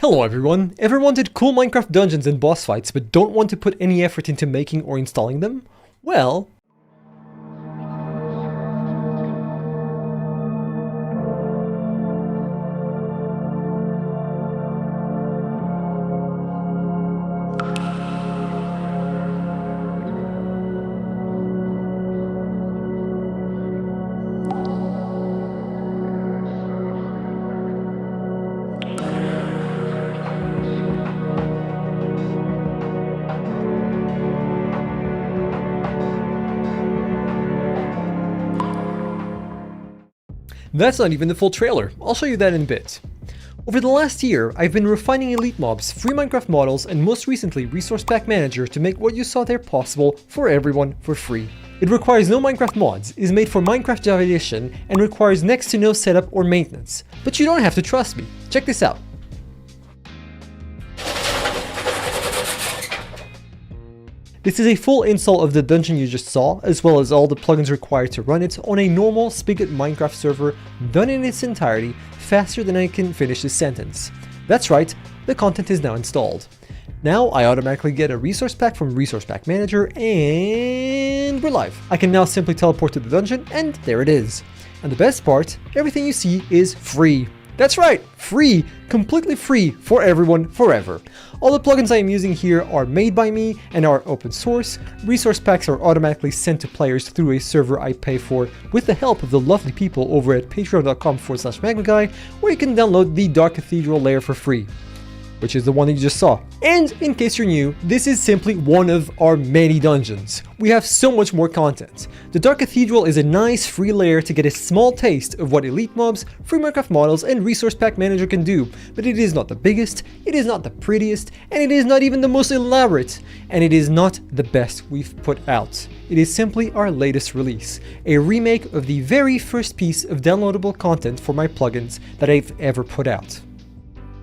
Hello everyone! Ever wanted cool Minecraft dungeons and boss fights but don't want to put any effort into making or installing them? Well, that's not even the full trailer. I'll show you that in a bit. Over the last year, I've been refining EliteMobs, free Minecraft models, and most recently Resource Pack Manager to make what you saw there possible for everyone for free. It requires no Minecraft mods, is made for Minecraft Java Edition, and requires next to no setup or maintenance. But you don't have to trust me. Check this out. This is a full install of the dungeon you just saw, as well as all the plugins required to run it on a normal Spigot Minecraft server, done in its entirety, faster than I can finish this sentence. That's right, the content is now installed. Now I automatically get a resource pack from Resource Pack Manager, and we're live. I can now simply teleport to the dungeon, and there it is. And the best part, everything you see is free. That's right, free, completely free for everyone forever. All the plugins I am using here are made by me and are open source. Resource packs are automatically sent to players through a server I pay for with the help of the lovely people over at patreon.com/magmaguy, where you can download the Dark Cathedral layer for free, which is the one that you just saw. And in case you're new, this is simply one of our many dungeons. We have so much more content. The Dark Cathedral is a nice free layer to get a small taste of what EliteMobs, free Minecraft models, and Resource Pack Manager can do, but it is not the biggest, it is not the prettiest, and it is not even the most elaborate, and it is not the best we've put out. It is simply our latest release, a remake of the very first piece of downloadable content for my plugins that I've ever put out.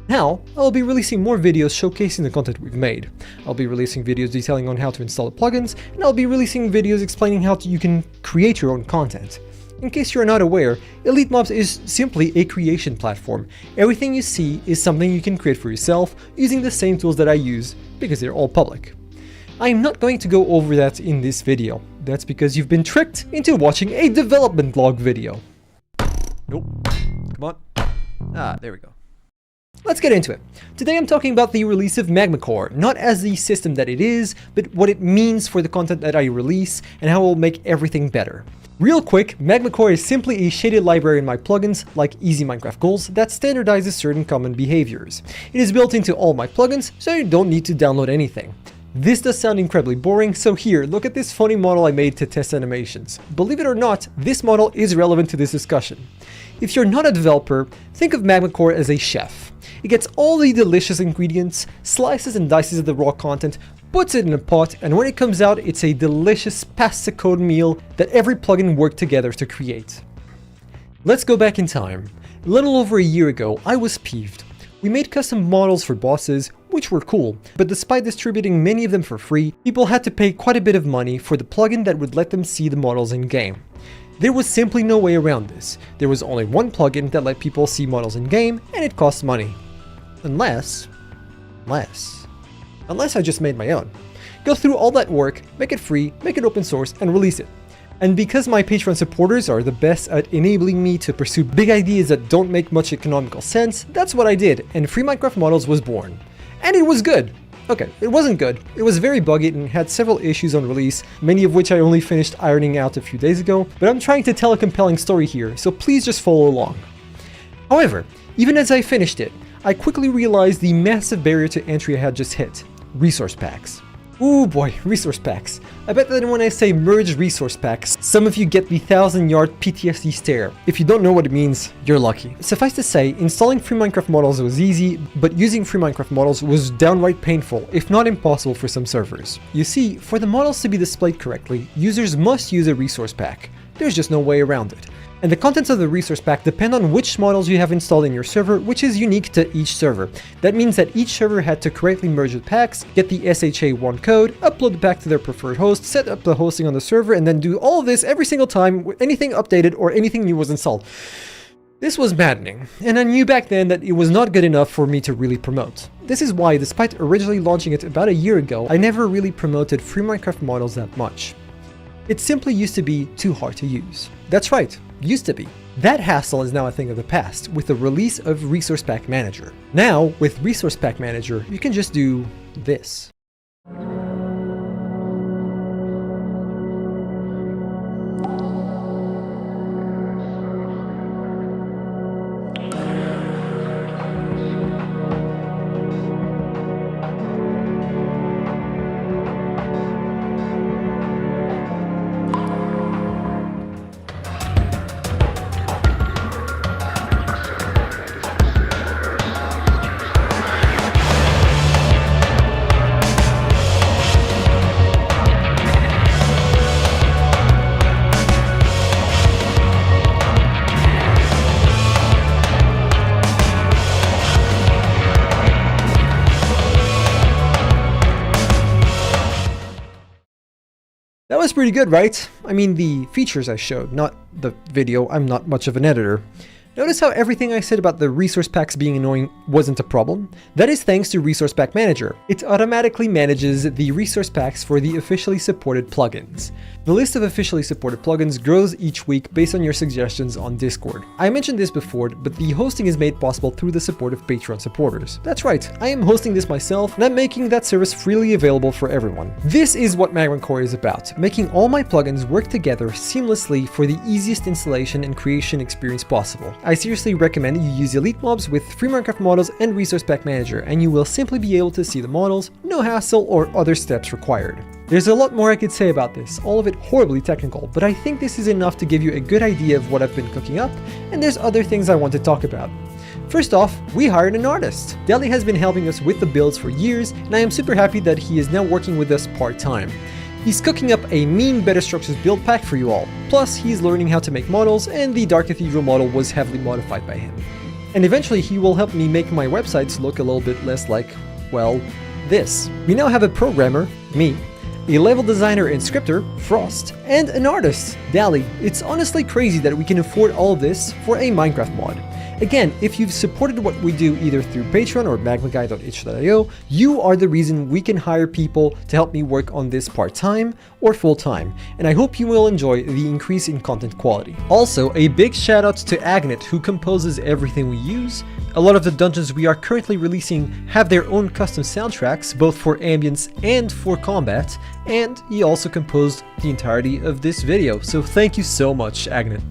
Now, I'll be releasing more videos showcasing the content we've made. I'll be releasing videos detailing on how to install the plugins, and I'll be releasing videos explaining how you can create your own content. In case you're not aware, EliteMobs is simply a creation platform. Everything you see is something you can create for yourself using the same tools that I use, because they're all public. I am not going to go over that in this video. That's because you've been tricked into watching a development log video. Nope. Come on. Ah, there we go. Let's get into it. Today I'm talking about the release of Magma Core, not as the system that it is, but what it means for the content that I release and how it will make everything better. Real quick, Magma Core is simply a shaded library in my plugins, like Easy Minecraft Goals, that standardizes certain common behaviors. It is built into all my plugins, so you don't need to download anything. This does sound incredibly boring, so here, look at this funny model I made to test animations. Believe it or not, this model is relevant to this discussion. If you're not a developer, think of Magma Core as a chef. It gets all the delicious ingredients, slices and dices the raw content, puts it in a pot, and when it comes out, it's a delicious pasta code meal that every plugin worked together to create. Let's go back in time. A little over a year ago, I was peeved. We made custom models for bosses, which were cool, but despite distributing many of them for free, people had to pay quite a bit of money for the plugin that would let them see the models in game. There was simply no way around this. There was only one plugin that let people see models in game, and it cost money. Unless I just made my own. Go through all that work, make it free, make it open source, and release it. And because my Patreon supporters are the best at enabling me to pursue big ideas that don't make much economical sense, that's what I did, and Free Minecraft Models was born. And it was good. Okay, it wasn't good. It was very buggy and had several issues on release, many of which I only finished ironing out a few days ago, but I'm trying to tell a compelling story here, so please just follow along. However, even as I finished it, I quickly realized the massive barrier to entry I had just hit. Resource packs. Ooh boy, resource packs. I bet that when I say merge resource packs, some of you get the 1,000-yard PTSD stare. If you don't know what it means, you're lucky. Suffice to say, installing free Minecraft models was easy, but using free Minecraft models was downright painful, if not impossible for some servers. You see, for the models to be displayed correctly, users must use a resource pack. There's just no way around it. And the contents of the resource pack depend on which models you have installed in your server, which is unique to each server. That means that each server had to correctly merge the packs, get the SHA-1 code, upload the pack to their preferred host, set up the hosting on the server, and then do all of this every single time anything updated or anything new was installed. This was maddening, and I knew back then that it was not good enough for me to really promote. This is why, despite originally launching it about a year ago, I never really promoted free Minecraft models that much. It simply used to be too hard to use. That's right, used to be. That hassle is now a thing of the past with the release of Resource Pack Manager. Now, with Resource Pack Manager, you can just do this. That was pretty good, right? I mean, the features I showed, not the video. I'm not much of an editor. Notice how everything I said about the resource packs being annoying wasn't a problem? That is thanks to Resource Pack Manager. It automatically manages the resource packs for the officially supported plugins. The list of officially supported plugins grows each week based on your suggestions on Discord. I mentioned this before, but the hosting is made possible through the support of Patreon supporters. That's right, I am hosting this myself, and I'm making that service freely available for everyone. This is what Magma Core is about, making all my plugins work together seamlessly for the easiest installation and creation experience possible. I seriously recommend you use EliteMobs with free Minecraft models and Resource Pack Manager, and you will simply be able to see the models, no hassle or other steps required. There's a lot more I could say about this, all of it horribly technical, but I think this is enough to give you a good idea of what I've been cooking up, and there's other things I want to talk about. First off, we hired an artist. Deli has been helping us with the builds for years, and I am super happy that he is now working with us part-time. He's cooking up a mean Better Structures build pack for you all. Plus, he's learning how to make models, and the Dark Cathedral model was heavily modified by him. And eventually he will help me make my websites look a little bit less like, well, this. We now have a programmer, me, a level designer and scripter, Frost, and an artist, Dali. It's honestly crazy that we can afford all of this for a Minecraft mod. Again, if you've supported what we do either through Patreon or magmaguy.itch.io, you are the reason we can hire people to help me work on this part-time or full-time, and I hope you will enjoy the increase in content quality. Also, a big shout out to Agnet, who composes everything we use. A lot of the dungeons we are currently releasing have their own custom soundtracks, both for ambience and for combat, and he also composed the entirety of this video, so thank you so much, Agnet.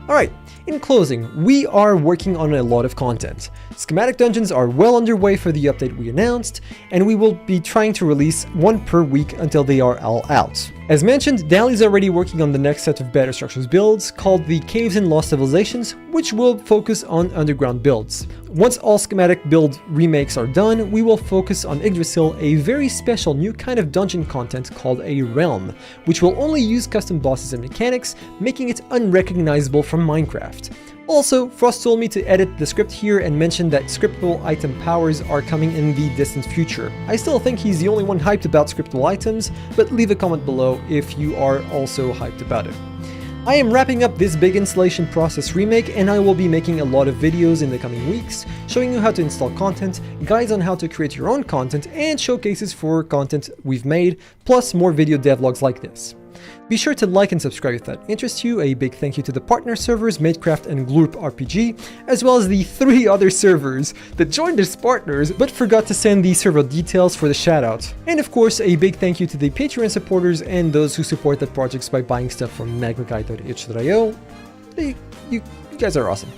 Alright. In closing, we are working on a lot of content. Schematic dungeons are well underway for the update we announced, and we will be trying to release one per week until they are all out. As mentioned, Dali's already working on the next set of Better Structures builds called the Caves and Lost Civilizations, which will focus on underground builds. Once all schematic build remakes are done, we will focus on Yggdrasil, a very special new kind of dungeon content called a realm, which will only use custom bosses and mechanics, making it unrecognizable from Minecraft. Also, Frost told me to edit the script here and mention that scriptable item powers are coming in the distant future. I still think he's the only one hyped about scriptable items, but leave a comment below if you are also hyped about it. I am wrapping up this big installation process remake, and I will be making a lot of videos in the coming weeks, showing you how to install content, guides on how to create your own content, and showcases for content we've made, plus more video devlogs like this. Be sure to like and subscribe if that interests you. A big thank you to the partner servers, Madecraft and Glurp RPG, as well as the 3 other servers that joined as partners but forgot to send the server details for the shoutout. And of course, a big thank you to the Patreon supporters and those who support the projects by buying stuff from magmaguy.itch.io. You guys are awesome.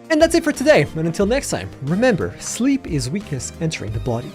And that's it for today, and until next time, remember, sleep is weakness entering the body.